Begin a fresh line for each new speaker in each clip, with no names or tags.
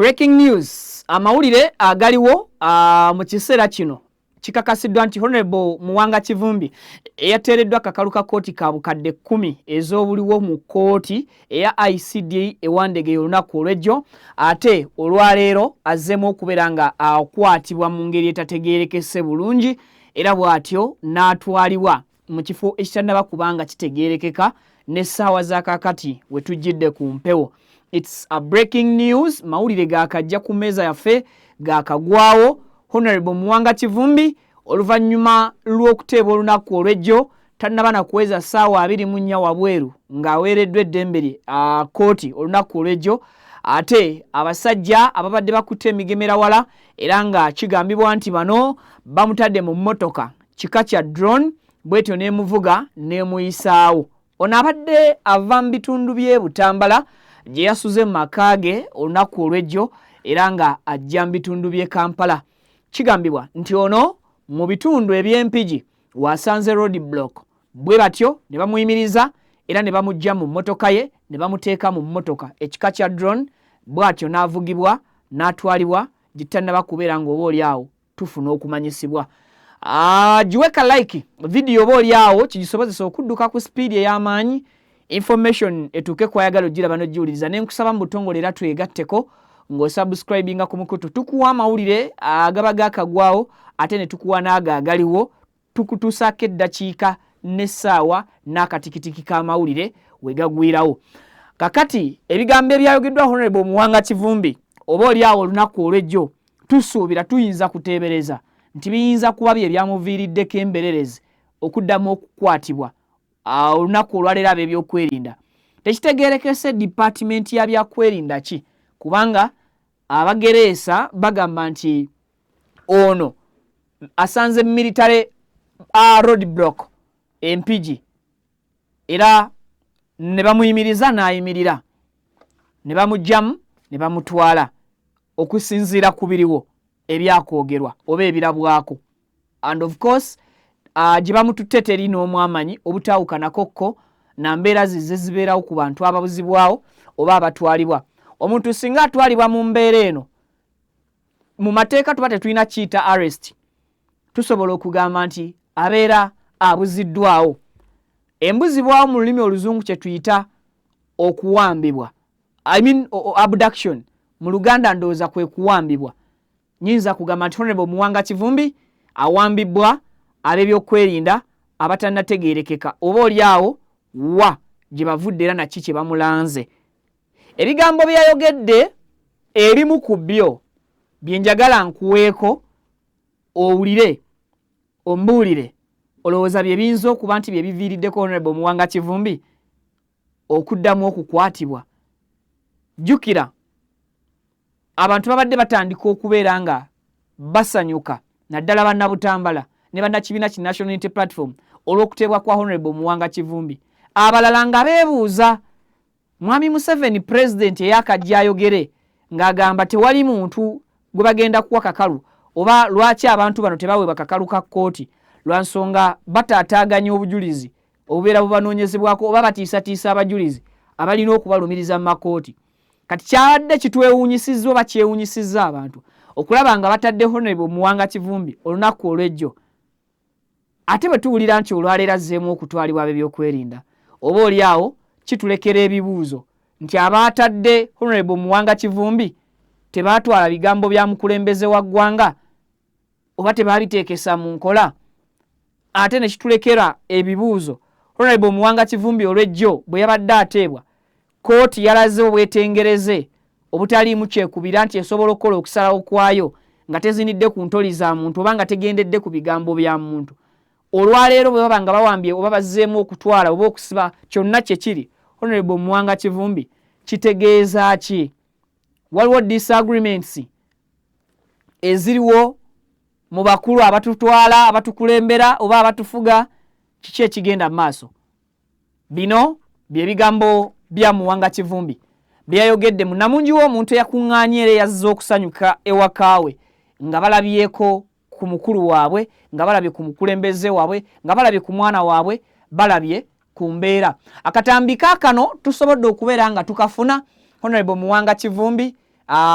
Breaking news. Amawulire agaliwo mu kiseera kino kikakasiddwa nti Honorable Muwanga Kivumbi eyateereddwa kakaluka kooti ka bukadde 10 ez'obuliwo mu kooti eya ICD ewandege olunaku olw'ejjo ate olwaleero azzeemu okubeera nga akwatibwa mu ngeri etategeerekese bulungi era bw'atyo n'atwalibwa mu kifo ekitannaba kubanga kitegeerekeka n'essaawa za kaakati we tujjidde ku mpewo. It's a breaking news. Mawulire gaakajja ku mmeeza yaffe gaakagwawo. Honorable Muwanga Kivumbi oluvannyuma lw'okuteebwa olunaku olw'ejjo tannaba na kuweza ssaawa 24 wabweru ng'aweereddwa eddembe lye kooti olunaku olw'ejjo ate abasajja ababadde bakutte emigemerawala era nga kigambibwa nti bano bamutadde mu mmotoka kika kya drone bwetyo n'emuvuga n'emuyisaawo. Ono abadde ava mu bitundu by'e Butambala gye yasuze mu maka ge olunaku olw'ejjo era nga ajja mu bitundu by'e Kampala. Kigambibwa nti ono mu bitundu eby'empigi wasanze road block bwe batyo ne bamuyimiriza era ne bamujja mu mmotoka ye ne bamuteeka mu mmotoka ekika kya drone bw'atyo n'avugibwa n'atwalibwa gitannaba kubeera ng'oboolyawo tufuna okumanyisibwa. Giweka like video oboolyawo kigisobozesa okudduka ku speed ey'amaanyi information etuuke kwayagala ogiraba n'ogiwuliriza n'enkusaba mu butongole era twegatteko ng'osubscribinga ku mukutu tukuwa amawulire agaba gaakagwawo ate ne tukuwa n'ago agaliwo tukutuusaako eddakiika n'essaawa n'akatikitiki k'amawulire we gagwirawo. Kakati ebigambo ebyayogeddwa Honorable Muwanga Kivumbi oboolyawo olunaku olw'ejjo tusuubira tuyinza kuteebereza nti biyinza kuba bye byamuviiriddeko embererezi okuddamu okukwatibwa olunaku olwaleero ab'ebyokwerinda. Tekitegeerekese department ya byakwerinda ki kubanga abagereesa bagamba nti ono asanze military road block empigi era ne bamuyimiriza n'ayimirira ne bamugjamu ne bamutwala okusinziira ku biriwo ebyakwogerwa oba ebirabwako and of course gye bamututte teri n'omwamanyi obutaawukanakokko na mbeera zize zibeerawo ku bantu ababuzibwawo oba abatwalibwa. Omuntu singa atwalibwa mu mbeera eno mu mateeka tuba tetulina kiyita arrest tusobola okugamba nti abeera abuziddwawo. Embuzibwawo mu lulimi oluzungu kye tuyita okuwambibwa abduction mu Luganda ndowooza kwe kuwambibwa. Nyinza kugamba nti Honorable Muwanga Kivumbi awambibwa ab'ebyokwerinda abatannategeerekeka oboolyawo wa gye bavudde era naki kye bamulanze. Ebigambo byayogedde ebimu ku byo bye njagala nkuweeko owulire ombuulire olowooza bye biyinza okuba nti bye biviiriddeko Honorable Muwanga Kivumbi okuddamu okukwatibwa. Jjukira abantu babadde batandika okubeera nga basanyuka naddala bannabutambala ne bannakibiina ki National Unity Platform olw'okuteebwa kwa Honorable Muwanga Kivumbi. Abalala nga beebuuza Mwami Museveni president eyakajja ayogere ng'agamba tewali muntu gwe bagenda kuwa kakalu oba lwaki abantu bano tebaweebwa kakalu ka kkooti lwa nsonga bataataaganya obujulizi obubeera bubanoonyezebwako oba batiisatiisa abajulizi abalina okubalumiriza mu makooti. Kati kyabadde kitwewuunyisizza oba kyewuunyisizza abantu okulaba nga batadde Honorable Muwanga Kivumbi olunaku olw'ejjo ate bwe tuwulira nti olwaleero azzeemu okutwalibwa ab'ebyokwerinda oboolyawo kitulekera ebibuuzo nti abaatadde Honorable Muwanga Kivumbi tebaatwala bigambo bya mukulembeze wa ggwanga oba tebaabiteekesa mu nkola. Ate ne kitulekera ebibuuzo Honorable Muwanga Kivumbi olw'ejjo bwe yabadde ateebwa kooti yalaze obwetengereze obutaliimu kyekubira nti esobola okukola okusalawo kwayo nga tezinidde ku ntoli za muntu oba nga tegendedde ku bigambo bya muntu. Olwaleero bwe baba nga bawambye oba bazzeemu okutwala oba okusiba kyonna kye kiri Honorable Muwanga Kivumbi kitegeeza ki? Waliwo disagreements eziriwo mu bakulu abatutwala abatukulembera oba abatufuga kiki ekigenda mu maaso? Bino bye bigambo bya Muwanga Kivumbi byayogedde munnamungi w'omuntu eyakuŋŋaanye era yazze okusanyuka ewakaawe nga balabyeko ku mukulu waabwe nga balabye ku mukulembeze waabwe nga balabye ku mwana waabwe balabye ku mbeera. Akatambi kaakano tusobodde okubeera nga tukafuna Honorable Muwanga Kivumbi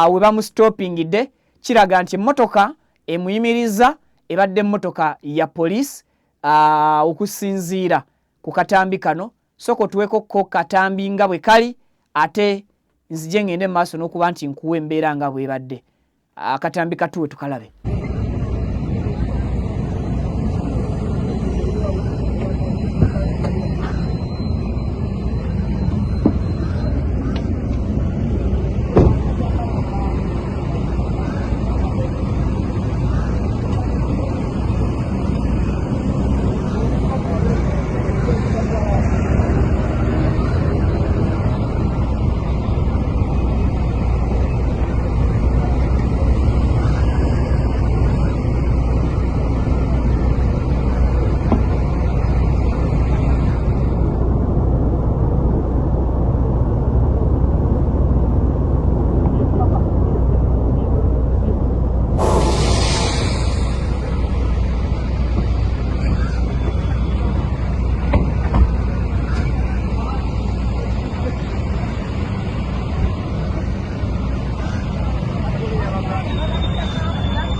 we bamustoppingidde kiraga nti emmotoka emuyimiriza ebadde emmotoka ya police okusinziira ku katambi kano soko tuweko ko katambi nga bwe kali ate nzije ngende maaso n'okuba nti nkuwa embeera nga bwebadde akatambi katuwe tukalabe.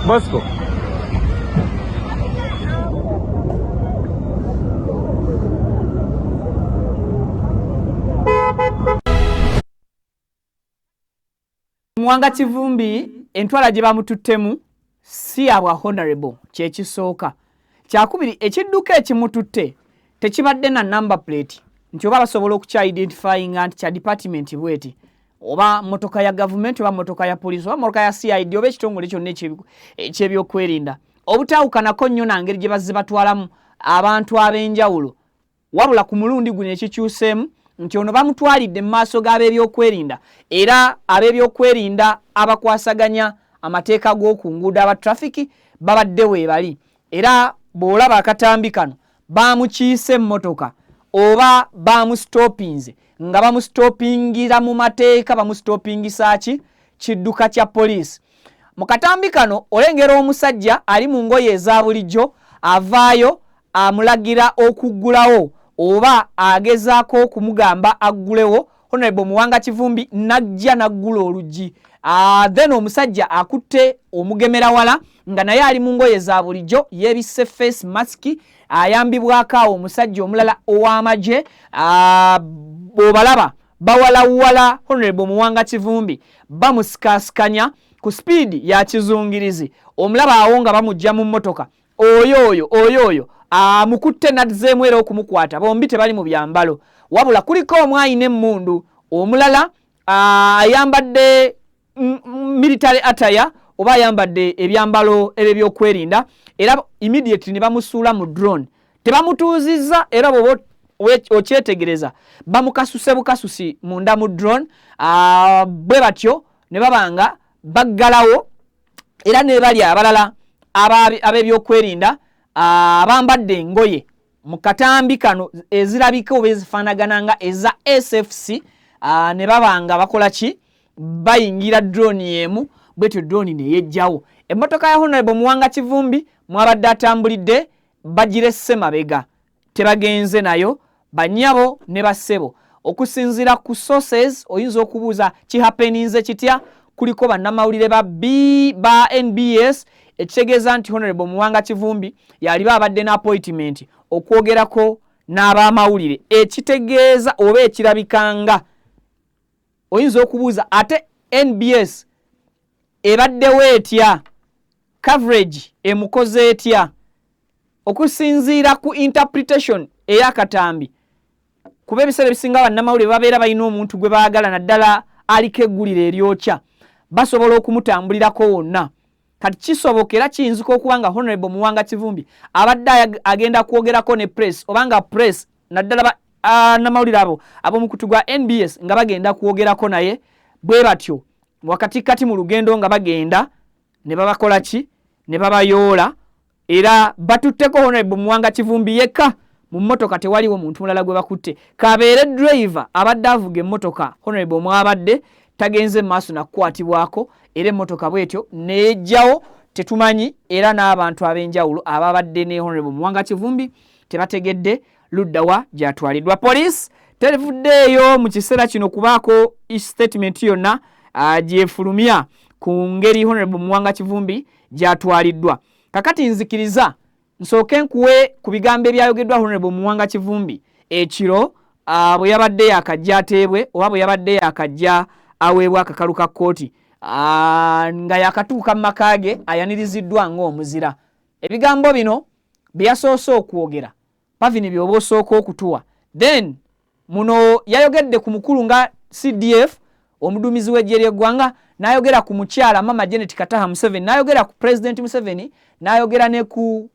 Bosco.
Muwanga Kivumbi entwala gye bamututtemu si abwa honorable kyekisooka. Kyakubiri ekidduka ekimututte tekibadde na number plate nti oba basobola okukya identifying nti kya department bweti oba motoka ya government oba motoka ya police oba motoka ya CID oba ekitongole kyonna ekyebyokwerinda obutaawukanako nnyo nangeri gye bazze batwalamu abantu ab'enjawulo wabula ku mulundi guno ekikyuseemu nti ono bamutwalidde mu maaso g'ab'ebyokwerinda era ab'ebyokwerinda abakwasaganya amateeka g'oku nguudo aba traffic babadde weebali era bw'olaba akatambi kano baamukiise emmotoka oba baamustoppinze nga bamustoppingira mu mateeka bamustoppingisa ki kidduka kya police. Mu katambi kano olengera omusajja ali mu ngoye eza bulijjo avaayo amulagira okuggulawo oba agezaako okumugamba aggulewo Honorable Muwanga Kivumbi najja naggula oluggi then omusajja akutte omugemera wala nga naye ali mu ngoye za bulijjo yeebisse face mask ayambibwako omusajja omulala ow'amagye bw'obalaba bawalawala Honorable Muwanga Kivumbi bamusikaasikanya ku speed ya kizungirizi omulaba awo nga bamujja mu mmotoka oyo mukutte nadzeemu era okumukwata bombi tebali mu byambalo wabula kuliko omwayina emmundu omulala ayambadde military attire oba ayambadde ebyambalo ebyokwerinda era immediately ne bamusuula mu drone tebamutuuzizza era bwoba okyetegereza bamukasuse bukasusi munda mu drone bwe batyo ne babanga baggalawo era ne bali abalala ab'ebyokwerinda abambadde engoye mu katambi kano ezirabika oba ezifaanagana nga eza SFC ne babanga bakola ki bayingira drone emu bwetyo drone ne yejjawo emmotoka ya Honorable Muwanga Kivumbi mwabadde atambulidde bagiresse mabega tebagenze nayo banyabo ne bassebo okusinziira ku sources oyinza okubuuza kihappeninze kitya kuliko bannamawulire ba NBS ekitegeeza nti Honorable Muwanga Kivumbi yaliba abadde na appointment okwogerako n'abamawulire ekitegeeza oba ekirabikanga oyinza okubuuza ate NBS ebaddewo etya coverage emukoze etya okusinziira ku interpretation ey'akatambi kuba ebiseera ebisinga bannamawulire babeera balina omuntu gwe baagala naddala aliko eggulire eryokya basobola okumutambulirako wonna kati kisobokera kiyinzika okuba nga Honorable Muwanga Kivumbi abadde agenda kwogerako ne press obanga press naddala namawulire abo ab'omukutu gwa NBS nga bagenda kwogerako naye bwe batyo wakati kati mu lugendo nga bagenda ne babakola ki ne babayoola era batutteko Honorable Muwanga Kivumbi yekka mu mmotoka tewaliwo muntu mulala gwe bakutte kabeere driver abadde avuga emmotoka Honorable mwabadde tagenze maaso nakukwatibwako era emmotoka bwetyo nejjawo tetumanyi era n'abantu ab'enjawulo ababadde ne Honorable Muwanga Kivumbi tebategedde luddawa gyatwaliddwa police televuddeeyo mu kiseera kino kubaako statement yonna gyefulumya ku ngeri Honorable Muwanga Kivumbi gyatwaliddwa. Kakati nzikiriza nsooke nkuwe ku bigambo ebyayogeddwa Honorable Muwanga Kivumbi ekiro bwe yabadde yakajja ateebwe oba bwe yabadde yakajja aweebwa akakalu ka kkooti nga yakatuuka mu maka ge ayaniriziddwa ng'omuzira. Ebigambo bino byasoose okwogera Pavin byoba osooka okutuwa. Then muno yayogedde ku mukulu nga CDF omuduumizi w'eggye ly'eggwanga, n'ayogera ku mukyala Mama Janet Kataha Museveni, n'ayogera ku President Museveni, n'ayogera ne ku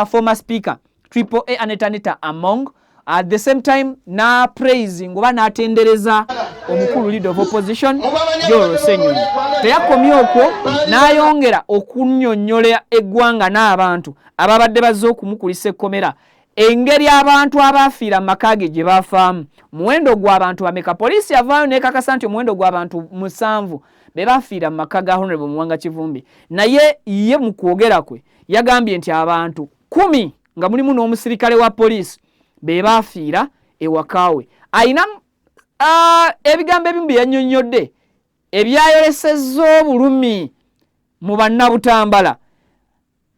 former speaker Triple A Aneta Among. At the same time na praising oba n'atendereza omukulu leader of opposition Joel Rusenyonyi. Teyakomye okwo, n'ayongera okunnyonnyola eggwanga n'abantu ababadde bazze okumukulisa ekkomera engeri abantu abafiira mu maka ge gye bafaamu. Muwendo gw'abantu bameka? Poliisi yavaayo n'ekakasa nti omuwendo gw'abantu 7 be bafiira mu maka ga Honorable Muwanga Kivumbi. Naye ye mu kwogera kwe yagambye nti abantu 10 nga mulimu n'omusirikale wa poliisi be bafiira ewakaawe. Ayina ebigambo ebimu bye yannyonnyodde ebyayolesezza obulumi mu bannabutambala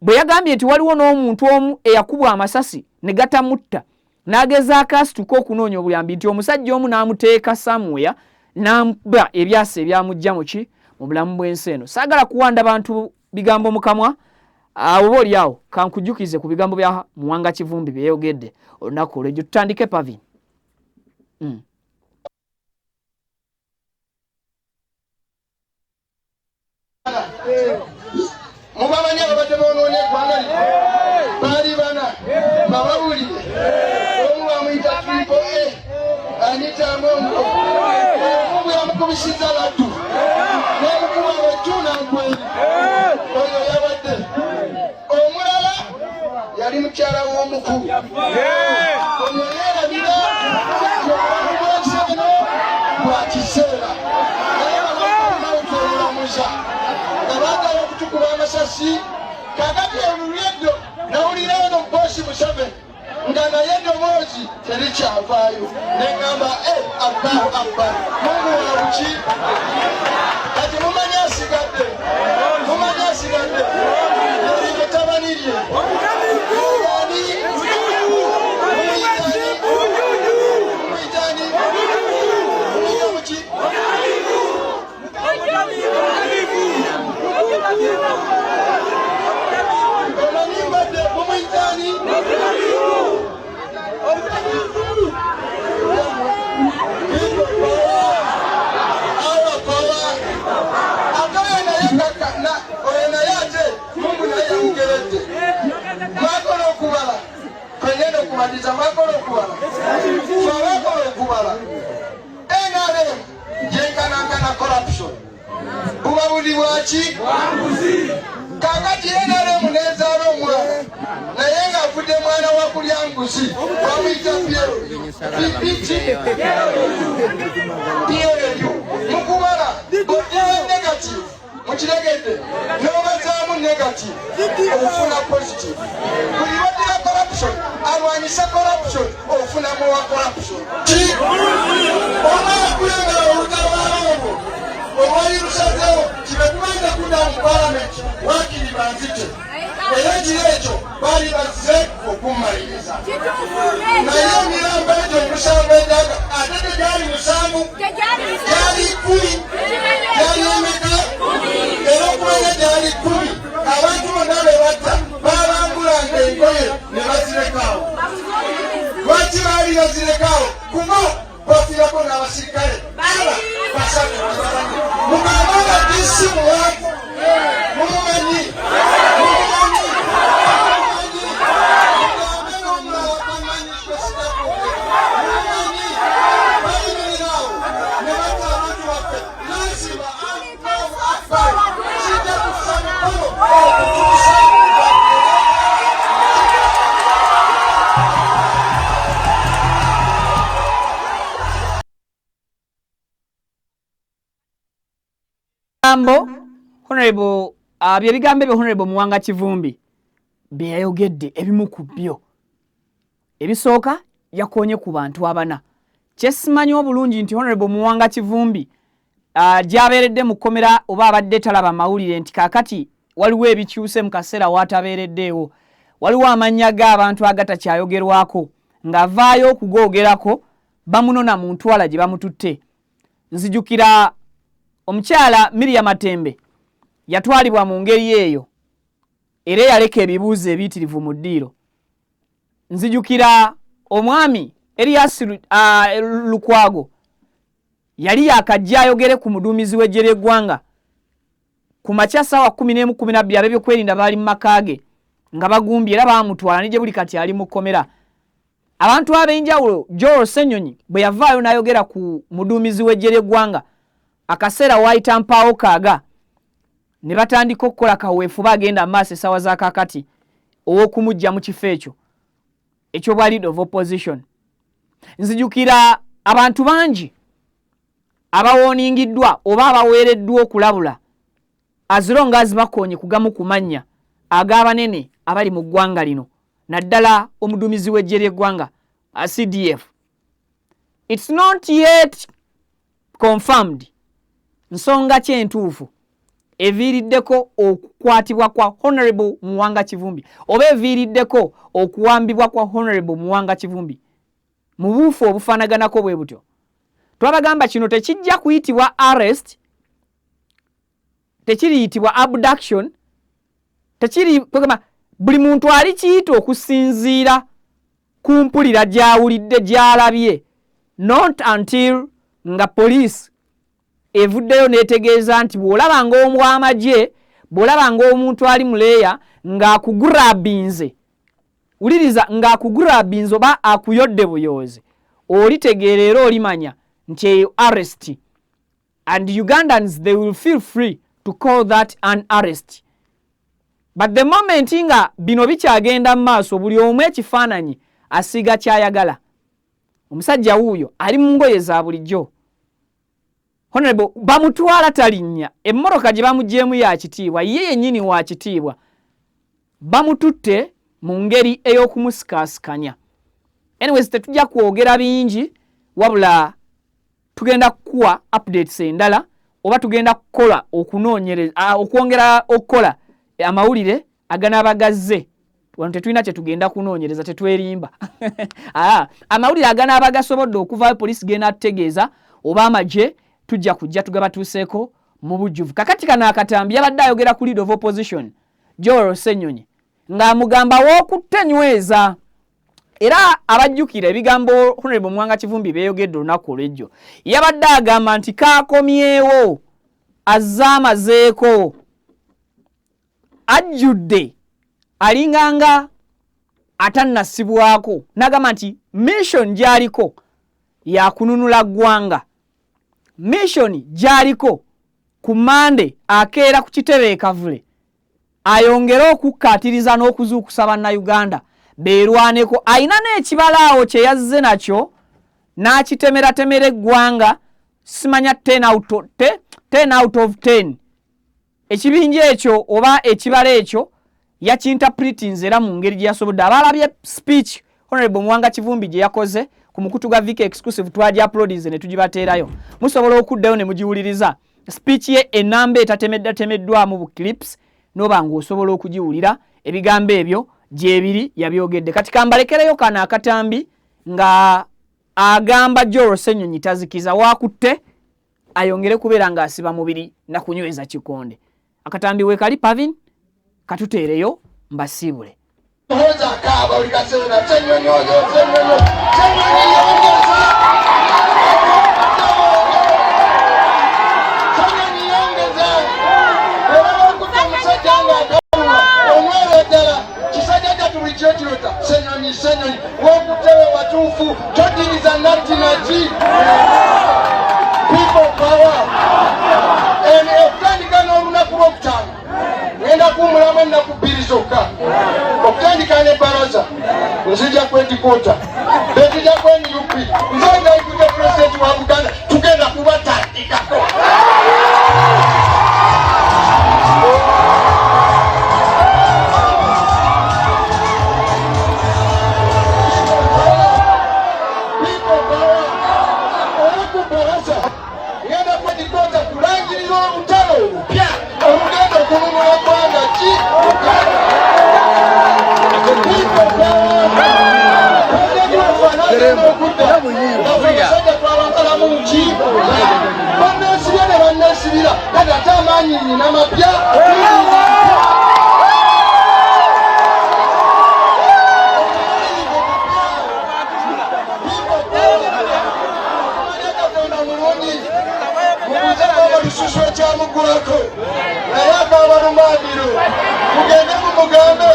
bwe yagambye nti waliwo n'omuntu omu eyakubwa amasasi ne gatamutta n'agezaako asituka okunoonya obuyambi nti omusajja omu n'amuteeka somewhere n'amuba ebyasa ebyamujja mu bulamu bw'ensi eno. Saagala kuwanda bantu bigambo mu kamwa. Oba oli awo kankujjukize ku bigambo bya Muwanga Kivumbi bye yayogedde olunaku olw'ejjo. Tutandike Pavin.
Mubamanya abadde bonoone eggwanga baali bana babawulire omu bamuyita Triple A Anita Among omu yamukubisiza laddu n'emukuba abajjuuna nkweri oyo yabadde omulala yali mukyala w'omukulu oyo yeerabira obwakisebino bwa kiseera naye babakumaotoolamuza abagala okutukuba amasasi. Kakati olulyedo nawulirayo n'omubosi Museveni nga naye eddoboozi terikyavaayo neŋŋamba Allahu Akbar Mungu wabuki. Kati mumanyi asigadde etabani lye kakati NRM nezaala omwana naye ng'avudde mwana wa kulya nguzi bamuyita Pierre mukubala bw'oddira negative mukiregedde n'obazaamu negative ofuna positive. Buli lw'oddira corruption alwanyisa corruption ofuna muwa corruption. Omwakulengera olutabaala obwo olwali lusazeewo kibekubanga kudda mu palamenti wakiri banzite era ekiro ekyo baali bazze okummaliriza naye emirambo egyo omusanvu endaga ate tegyali musanvu gyali 10 gyali emeka era okubanga gyali 10 abantu bonna be batta babangulanga engoye ne bazirekawo. Lwaki baali bazirekawo? Kuba bafiirako n'abasirikale basatu mugambanga disi muwanvu mumumanyi bayimirirawo ne batta abantu baffe lazima Allahu Akbar kijja kussa mukolo okutuusa
Honorable bye bigambo bye Honorable Muwanga Kivumbi bye yayogedde ebimu ku byo. Ebisooka yakonye ku bantu abana. Kyesimanyi obulungi nti Honorable Muwanga Kivumbi gyabeeredde mu kkomera oba abadde talaba mawulire nti kaakati waliwo ebikyuse mu kaseera watabeereddeewo, waliwo amannya g'abantu agatakyayogerwako ng'avaayo okugoogerako bamunona mu ntwala gye bamututte. Nzijukira omukyala Miriam Matembe yatwalibwa mu ngeri eyo era yaleka ebibuuzo ebiyitirivu mu ddiiro. Nzijukira omwami Elias Lukwago yali yakajja ayogere ku muduumizi w'eggye ly'eggwanga ku makya ssaawa 11:12 ab'ebyokwerinda baali mu maka ge nga bagumbye era baamutwala ne gye buli kati ali mu kkomera. Abantu ab'enjawulo Joel Ssenyonyi bwe yavaayo n'ayogera ku muduumizi w'eggye ly'eggwanga akaseera waayita mpaawo kaaga ne batandika okukola kaweefu bagenda mu maaso essaawa za kaakati ow'okumujja mu kifo ekyo eky'obwa leader of opposition. Nzijukira abantu bangi abawooningiddwa oba abaweereddwa okulabula as long as bakoonye kugamu ku mannya ag'abanene abali mu ggwanga lino, naddala omuduumizi w'eggye ly'eggwanga CDF. It's not yet confirmed nsonga ki entuufu eviiriddeko okukwatibwa kwa Honorable Muwanga Kivumbi oba eviiriddeko okuwambibwa kwa Honorable Muwanga Kivumbi mu buufu obufaanaganako bwe butyo. Twabagamba kino tekijja kuyitibwa arrest, tekiriyitibwa abduction, buli muntu alikiyita okusinziira ku mpulira gy'awulidde gy'alabye, not until nga police evuddeyo n'etegeeza nti bw'olaba ng'omwamagye, bw'olaba ng'omuntu ali muleeya ng'akugurabinze, wuliriza ng'akugurabinze oba akuyodde buyoozi, olitegeera era olimanya nti eyo arrest, and Ugandans they will feel free to call that an arrest. But the moment nga bino bikyagenda mu maaso buli omu ekifaananyi asiga kyayagala, omusajja wuuyo ali mu ngoye za bulijjo, Honorable bamutwala talinnya, emmoroka gye bamugyemu ya kitiibwa, ye yennyini wa kitiibwa, bamututte mu ngeri ey'okumusikaasikanya. Anyways, tetujja kwogera bingi wabula tugenda kukuwa updates endala oba tugenda kukola okunoonyereza okwongera okukola amawulire aganaabagazze. Wano tetulina kye tugenda kunoonyereza, tetwerimba. Amawulire aganaabaгаsobodde okuvaayo poliisi genda tutegeeza oba amagye tujja kujja tugabatuuseeko mu bujjuvu. Kakati kano akatambi yabadde ayogera ku leader of opposition Joel Ssenyonyi ng'amugamba w'okutte nyweza. Era abajjukira ebigambo Honorable Muwanga Kivumbi beeyogedde olunaku olw'ejjo, yabadde agamba nti kaakomyewo azze amazeeko, ajjudde alinganga atannasibwako, n'agamba nti mission gy'aliko yakununula ggwanga, mission gy'aliko ku Mande akeera ku kitebe e Kavule ayongere okukkaatiriza n'okuzuukusa bannayuganda beerwaneko. Ayina n'ekibalaawo kye yazze nakyo n'akitemeeratemera eggwanga, simanya 10 out of 10. Ekibinja ekyo oba ekibala ekyo yakinterpretinze era mu ngeri gye yasobodde. Abalabye speech Honorable Muwanga Kivumbi gye yakoze ku mukutu gwa Vika exclusive twaji uploadize ne tugibateerayo, musobola okuddayo ne mugiwuliriza speech ye enamba etatemeddwatemeddwamu bu clips noba ng'osobola okugiwulira ebigambo ebyo gyebiri yabyogedde. Kati kambalekereyo kana akatambi nga agamba Joel Ssenyonyi tazikiza wakutte ayongere kubeera ng'asiba mubiri na kunyweza kikonde. Akatambi we kali Pavin katuteereyo mbasiibule.
Hoja kaaba ulikasema Ssenyonyi yongeza. Ssenyonyi yongeza. Wewe kutamsajja ng'adonga omwero ddala kisajja tulijjo kirota Ssenyonyi wokutewe watuufu todiriza natti naki. People power. Okutandika n'olunaku lw'okutaano ngenda kuwumulamu ennaku bbiri zokka, okutandika ne baraza nzija kwendikota betujja kwenyup nze ngaikute pulezidenti wa Buganda tugenda kubatandikako. Ngenda kwendikota abasajja twabagala mu nki banneesibya ne banneesibira kati ate amaanyi nina mapya lususu ekyamugulako naye akabalumandiro mugende mumugambe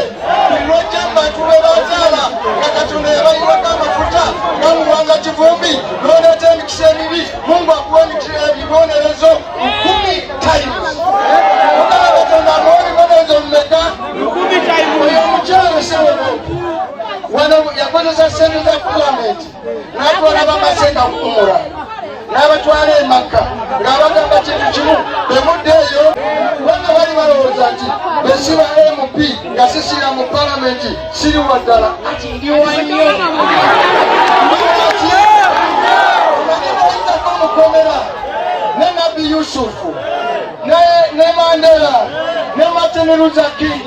lwojjamba tube bazaala nga Katonda yabayiwako amafuta gamuwanga kivumbi n'oleeta emikisa emibi Mungu akuwa ebibonerezo 10 times mugala Katonda amuwa ebibonerezo mumeka oyo omukyalo seweno wano yakozesa sente za palamenti n'atwala bamasenga kukumula n'abatwala emaka ng'abagamba kintu kimu bemudde eyo bonna bali balowooza nti besiba MP nga sisira mu palamenti siriwa ddala ati ndiwa nnyo omanyibaitako mukomera ne Nabbi Yusufu ne Mandela ne Martin Luther King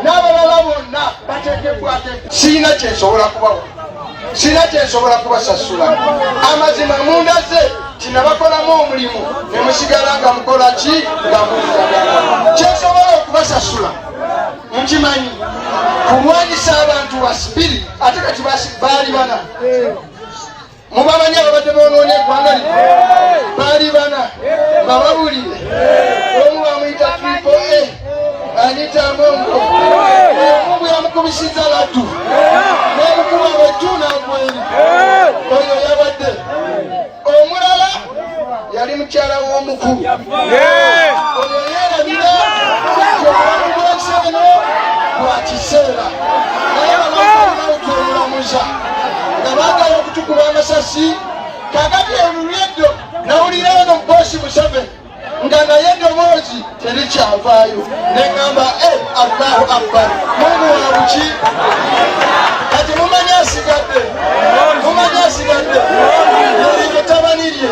n'abalala bonna bateekebwako sirina kyensobola kubawa sina kyensobola kubasasula amazima mundaze tinabakolamu omulimu ne musigala nga mukola ki nga muzagala kyensobola okubasasula mukimanyi kulwanyisa abantu wa spiri ate kati baali bana mubamanyi ababadde bonoonye eggwanga lino baali bana nga babulire omu bamuyita Triple A Anita Mongo Mungu yamukubisiza laddu n'ebukuba bwejju n'agweri oyo yabadde omulala yali mukyala w'omukulu oyo yeerabira kyobulamu bw'ensi eno bwa kiseera naye banaokwemulamuza nga baagala okutukuba amasasi kakati olulweddo nawulira eno Bosi Museveni nga naye eddoboozi terikyavaayo neŋŋamba Allahu Akbar Mungu wabuki kati mumanyi asigadde eryo tabani lye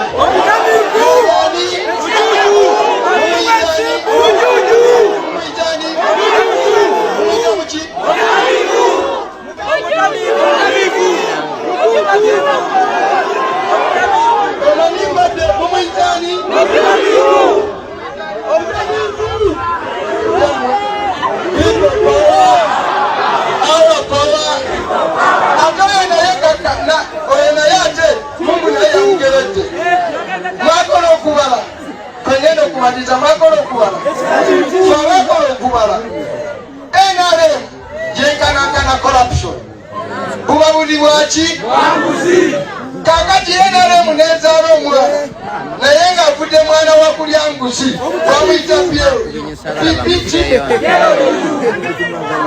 NRM yenkanakana corruption bubabulibwaki kakati NRM nezaala omulala naye ng'avudde mwana wa kulya nguzi bamuyita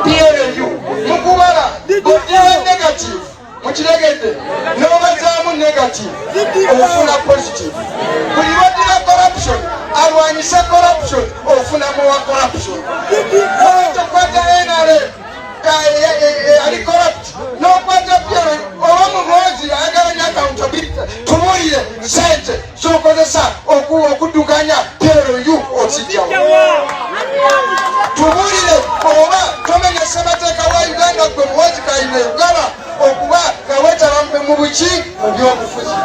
PLU mukubala odira negative mukiregedde n'obazaamu negative ofuna positive buli bodira corruption alwanyise corruption ofuna muwa corruption tokwata NRM ali corrupt n'okwata PLU oba mugonzi ayagala accountability tubulire sente z'okozesa okuddukanya PLU ozijjawo tubulire oba tomenya ssemateeka wa Uganda gwe muwozi kayina Uganda okuba nga wetaba mu buki mu byobufuzi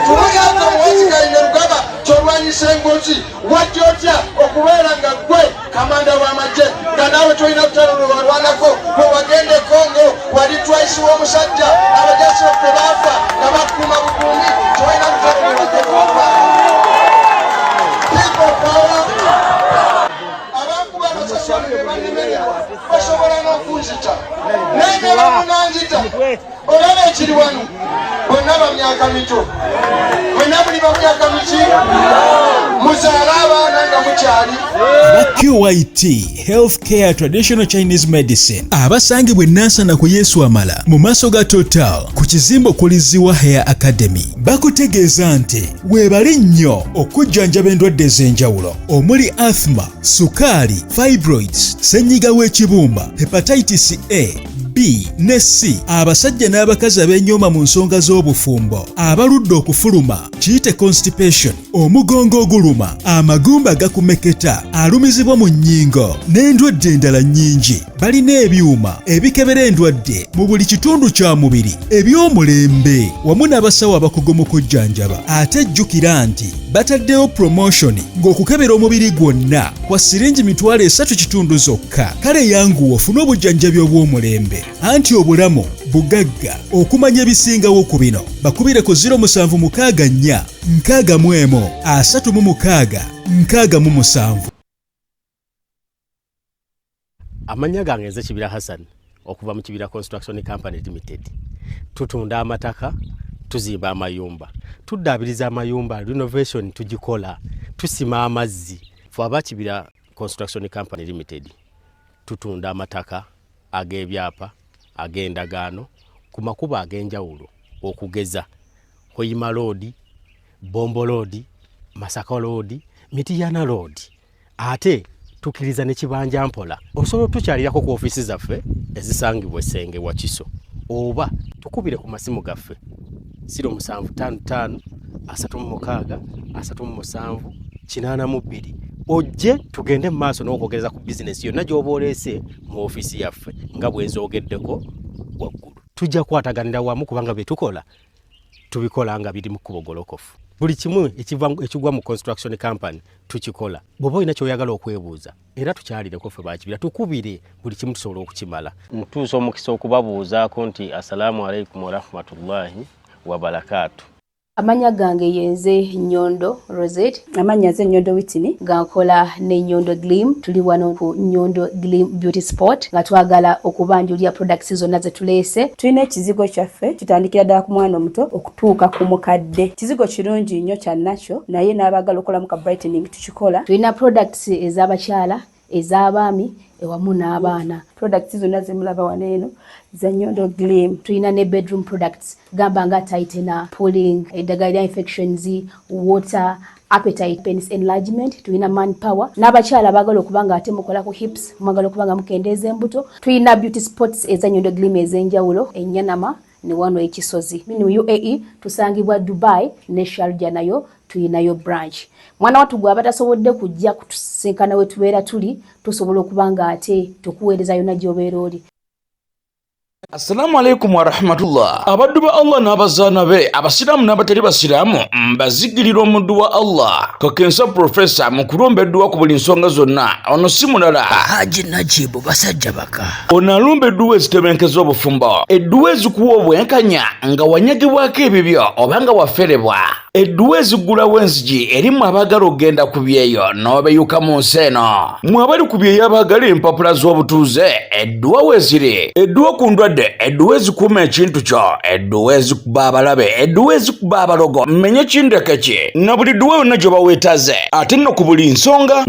tubulire nga muwozi kayina Uganda kyolwanyisa engozi wajja otya okubeera nga gwe kamanda w'amagye nga naawe tolina lutalo lwe walwanako bwe wagenda e Congo wali twice w'omusajja abajasi baffe baafa nga bakuuma bukuumi tolina lutalo lwe wagenda okuba people power basobola n'okunzita naye ne bamunanzita olaba ekiri wano bonna bamyaka mito bonna buli bamyaka miki muzaala abaana nga mukyali
QIT Healthcare Traditional Chinese Medicine abasangibwa Nansana ku Yesu Amala mu maaso ga Total ku kizimbo kuliziwa Hair Academy bakutegeeza nti weebali nnyo okujjanjaba endwadde ez'enjawulo omuli asthma, sukaali, fibroids, ssenyiga w'ekibumba, hepatitis A, B, B ne C. Abasajja n'abakazi abenyooma mu nsonga z'obufumbo, abaludde okufuluma, kiyite constipation, omugongo oguluma, amagumba gakumeketa, alumizibwa mu nnyingo n'endwadde endala nnyingi. Balina ebyuma ebikebera endwadde mu buli kitundu kya mubiri eby'omulembe wamu n'abasawo abakugu mu kujjanjaba. Ate jjukira nti bataddewo promotion ng'okukebera omubiri gwonna kwa siringi $3 zokka. Kale yanguwa ofune obujjanjabi obw'omulembe. Anti obulamu bugagga. Okumanya ebisingawo ku bino bakubire ku 076 64 36
Amanya gange nze Kibira Hassan okuva mu Kibira Construction Company Limited. Tutunda amataka, tuzimba amayumba, tuddaabiriza amayumba, renovation tugikola, tusima amazzi. Ffe aba Kibira Construction Company Limited tutunda amataka ag'ebyapa, ag'endagaano ku makubo ag'enjawulo okugeza Hoima Road, Bombo Road, Masaka Road, Mityana Road. Ate tukiriza ne Kibanja Mpola. Osobola tukyalirako ku ofisi zaffe ezisangibwa Ssenge wa Kiso. Oba tukubire ku masimu gaffe 0755 36 37 82. Ojje tugende mu maaso n'okwogereza ku bizinesi yonna gy'oba oleese mu ofisi yaffe nga bwe nzoogeddeko waggulu. Tujja kwataganira wamu kubanga bye tukola tubikola nga biri mu kkubo golokofu. Buli kimu ekigwa mu construction company tukikola. Bw'oba olina ky'oyagala okwebuuza era tukyalireko ffe ba Kibira tukubire buli kimu tusobola okukimala. Mutuusa omukisa okubabuuzaako nti assalamu alaikum wa rahmatullahi wa barakatuh.
Amanya gange yenze Nyondo Rosette. Amanya ze Nyondo Witini. Gankola ne Nyondo Gleam. Tuli wano ku Nyondo Gleam Beauty Sport. Nga twagala okubanjulira products zonna ze tuleese. Tulina ekizigo kyaffe kitandikira ddala ku mwana omuto okutuuka ku mukadde. Kizigo kirungi nnyo kya nacho naye n'abagala okolamu ka brightening tukikola. Tulina products ez'abakyala, ez'abaami, ewamu n'abaana. Products zonna ze mulaba waneeno za Nyondo Gleam. Tulina ne bedroom products gamba nga tightener, pulling, eddagala infections, water, appetite, penis enlargement. Tulina manpower. N'abakyala abagala okubanga ate mukola ku hips, mwagala okubanga mukendeeza embuto. Tulina beauty spots eza Nyondo Gleam ez'enjawulo, Enyanama ne wano ekisozi. Mu UAE tusangibwa Dubai ne Sharjah nayo tulinayo branch. Mwana watu gwe abatasobodde kujja kutusinkana we tubeera tuli tusobola okubanga ate tukuweereza yonna gy'obeera oli.
Assalamu alaikum wa rahmatullah. Abaddu ba Allah n'abazaana be, abasiraamu n'abatali basiraamu, mbazigirira omuddu wa Allah. Kakensa Professor mu kulombeddwa ku buli nsonga zonna. Ono si mulala Haji Najibu basajja baka. Ono alumba edduwa ezitebenkeza obufumbo. Edduwa ezikuwa obwenkanya nga wanyagibwako ebibyo oba nga waferebwa. Edduwa ezigulawo enzigi erimu abaagala okugenda ku byeyo n'obeyuka mu nsi eno. Mmwe abali ku byeyo abaagala empapula z'obutuuze, edduwa weeziri. Edduwa ku ndwadde, edduwa ezikuuma ekintu kyo, edduwa ezikuba abalabe, edduwa ezikuba abalogo, mmenye kindeke ki na buli dduwa yonna gye baweetaze. Ate nno ku buli nsonga